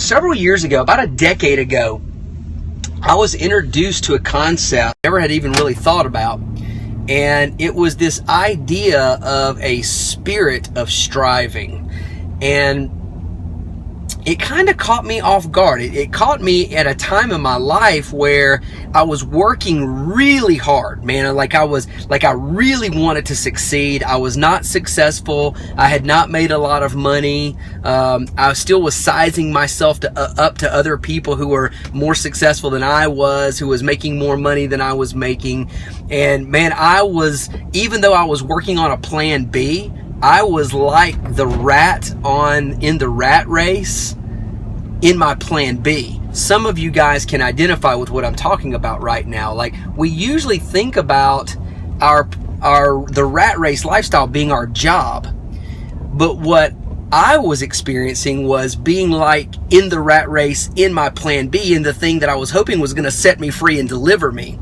several years ago, about a decade ago, I was introduced to a concept I never had even really thought about. And it was this idea of a spirit of striving. And it kind of caught me off guard. It caught me at a time in my life where I was working really hard, man. Like I really wanted to succeed. I was not successful. I had not made a lot of money. I still was sizing myself up to other people who were more successful than I was, who was making more money than I was making. And man, even though I was working on a plan B, I was like the rat in the rat race in my plan B. Some of you guys can identify with what I'm talking about right now. Like, we usually think about the rat race lifestyle being our job. But what I was experiencing was being like in the rat race in my plan B, in the thing that I was hoping was going to set me free and deliver me.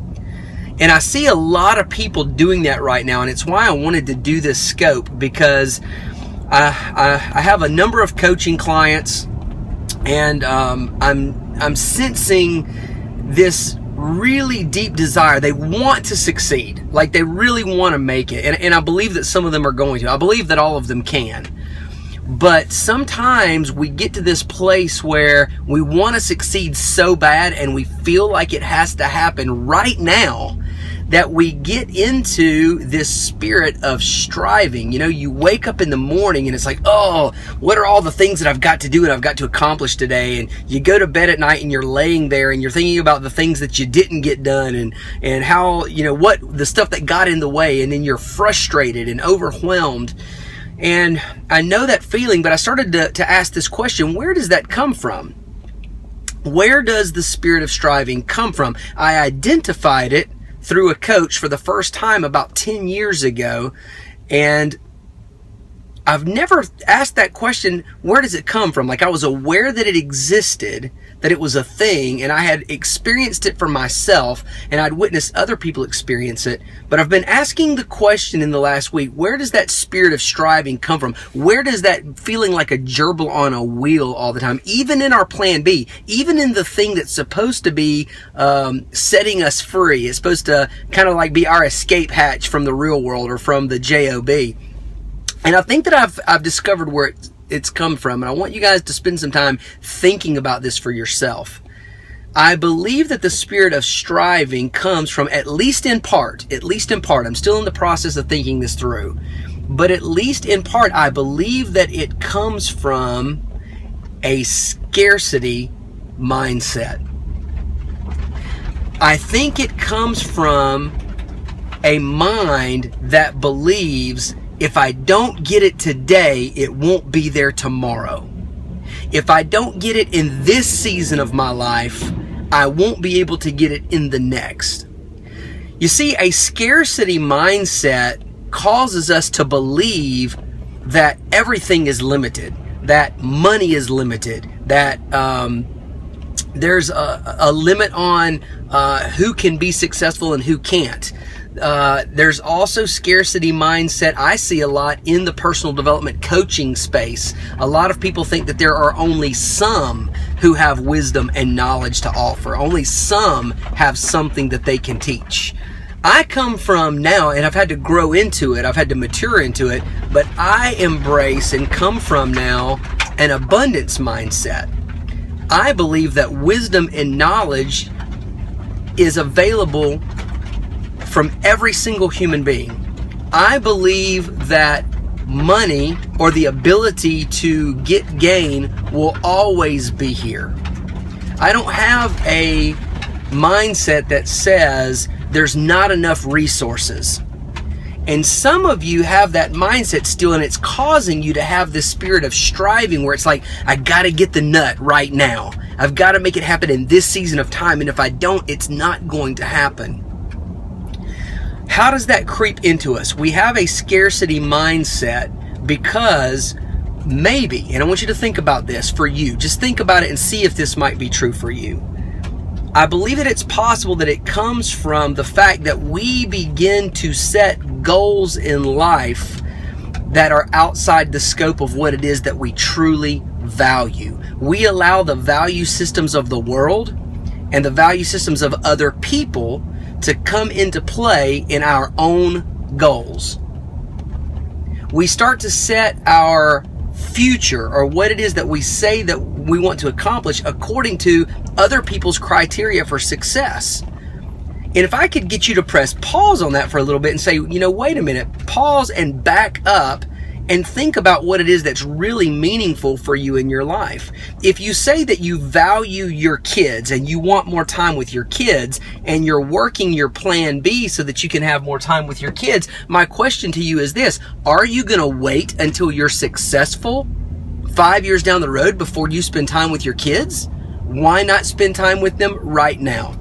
And I see a lot of people doing that right now, and it's why I wanted to do this scope, because I have a number of coaching clients, and I'm sensing this really deep desire. They want to succeed, like they really want to make it, and I believe that some of them are going to. I believe that all of them can. But sometimes we get to this place where we want to succeed so bad, and we feel like it has to happen right now, that we get into this spirit of striving. You know, you wake up in the morning and it's like, oh, what are all the things that I've got to do and I've got to accomplish today? And you go to bed at night and you're laying there and you're thinking about the things that you didn't get done, and how, you know, what the stuff that got in the way, and then you're frustrated and overwhelmed. And I know that feeling, but I started to ask this question: where does that come from? Where does the spirit of striving come from? I identified it through a coach for the first time about 10 years ago, and I've never asked that question, where does it come from? Like, I was aware that it existed, that it was a thing, and I had experienced it for myself, and I'd witnessed other people experience it. But I've been asking the question in the last week, where does that spirit of striving come from? Where does that feeling like a gerbil on a wheel all the time, even in our plan B, even in the thing that's supposed to be setting us free? It's supposed to kind of like be our escape hatch from the real world or from the job. And I think that I've discovered where it's come from, and I want you guys to spend some time thinking about this for yourself. I believe that the spirit of striving comes from, at least in part, I'm still in the process of thinking this through, but at least in part, I believe that it comes from a scarcity mindset. I think it comes from a mind that believes, if I don't get it today, it won't be there tomorrow. If I don't get it in this season of my life, I won't be able to get it in the next. You see, a scarcity mindset causes us to believe that everything is limited, that money is limited, that there's a limit on who can be successful and who can't. There's also scarcity mindset I see a lot in the personal development coaching space. A lot of people think that there are only some who have wisdom and knowledge to offer. Only some have something that they can teach. I come from now, and I've had to grow into it, I've had to mature into it, but I embrace and come from now an abundance mindset. I believe that wisdom and knowledge is available from every single human being. I believe that money, or the ability to get gain, will always be here. I don't have a mindset that says there's not enough resources. And some of you have that mindset still, and it's causing you to have this spirit of striving where it's like, I gotta get the nut right now. I've got to make it happen in this season of time, and if I don't, it's not going to happen. How does that creep into us? We have a scarcity mindset because maybe, and I want you to think about this for you, just think about it and see if this might be true for you. I believe that it's possible that it comes from the fact that we begin to set goals in life that are outside the scope of what it is that we truly value. We allow the value systems of the world and the value systems of other people to come into play in our own goals. We start to set our future, or what it is that we say that we want to accomplish, according to other people's criteria for success. And if I could get you to press pause on that for a little bit and say, wait a minute, pause and back up and think about what it is that's really meaningful for you in your life. If you say that you value your kids and you want more time with your kids, and you're working your plan B so that you can have more time with your kids, my question to you is this: are you going to wait until you're successful 5 years down the road before you spend time with your kids? Why not spend time with them right now?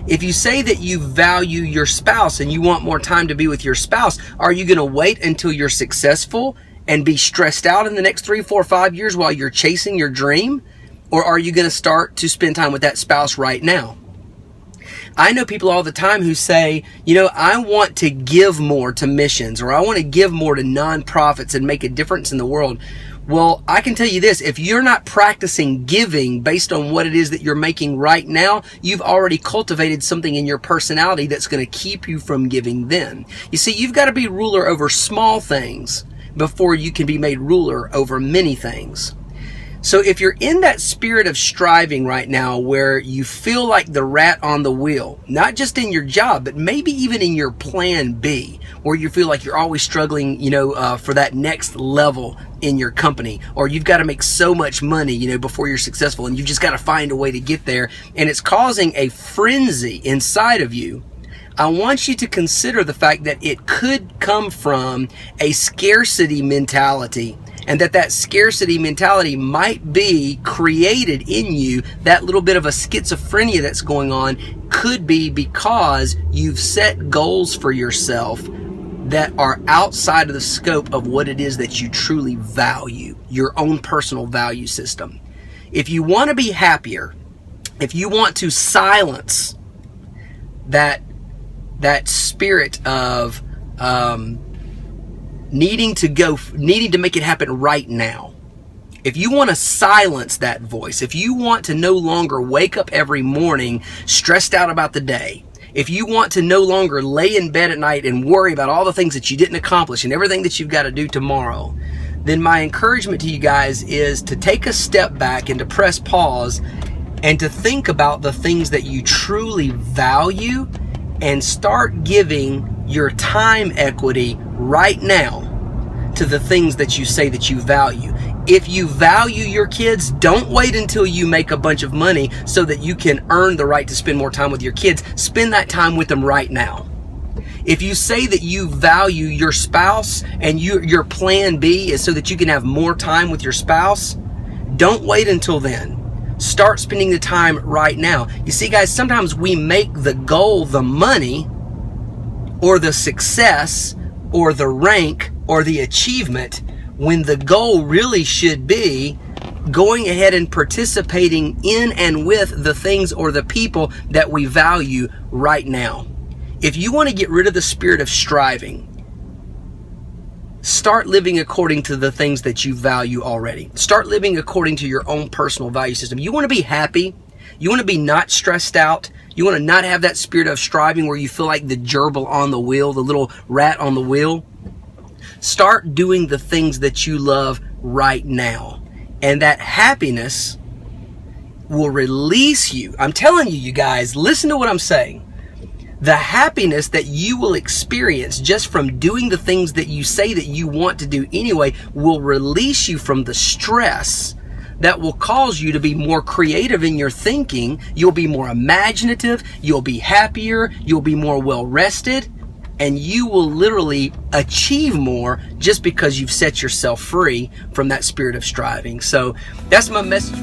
If you say that you value your spouse and you want more time to be with your spouse, are you going to wait until you're successful and be stressed out in the next 3, 4, 5 years while you're chasing your dream? Or are you going to start to spend time with that spouse right now? I know people all the time who say, I want to give more to missions, or I want to give more to nonprofits and make a difference in the world. Well, I can tell you this: if you're not practicing giving based on what it is that you're making right now, you've already cultivated something in your personality that's going to keep you from giving then. You see, you've got to be ruler over small things before you can be made ruler over many things. So if you're in that spirit of striving right now, where you feel like the rat on the wheel, not just in your job, but maybe even in your plan B, where you feel like you're always struggling, for that next level in your company, or you've got to make so much money, before you're successful, and you've just got to find a way to get there, and it's causing a frenzy inside of you, I want you to consider the fact that it could come from a scarcity mentality, and that scarcity mentality might be created in you. That little bit of a schizophrenia that's going on could be because you've set goals for yourself that are outside of the scope of what it is that you truly value, your own personal value system. If you want to be happier, if you want to silence that spirit of needing to make it happen right now, if you want to silence that voice, if you want to no longer wake up every morning stressed out about the day, if you want to no longer lay in bed at night and worry about all the things that you didn't accomplish and everything that you've got to do tomorrow, then my encouragement to you guys is to take a step back and to press pause and to think about the things that you truly value, and start giving your time equity right now to the things that you say that you value. If you value your kids, don't wait until you make a bunch of money so that you can earn the right to spend more time with your kids. Spend that time with them right now. If you say that you value your spouse and your plan B is so that you can have more time with your spouse, don't wait until then. Start spending the time right now. You see, guys, sometimes we make the goal the money or the success or the rank or the achievement, when the goal really should be going ahead and participating in and with the things or the people that we value right now. If you want to get rid of the spirit of striving, start living according to the things that you value already. Start living according to your own personal value system. You want to be happy. You want to be not stressed out. You want to not have that spirit of striving where you feel like the gerbil on the wheel, the little rat on the wheel. Start doing the things that you love right now. And that happiness will release you. I'm telling you, you guys, listen to what I'm saying. The happiness that you will experience just from doing the things that you say that you want to do anyway will release you from the stress that will cause you to be more creative in your thinking. You'll be more imaginative. You'll be happier. You'll be more well-rested. And you will literally achieve more just because you've set yourself free from that spirit of striving. So that's my message.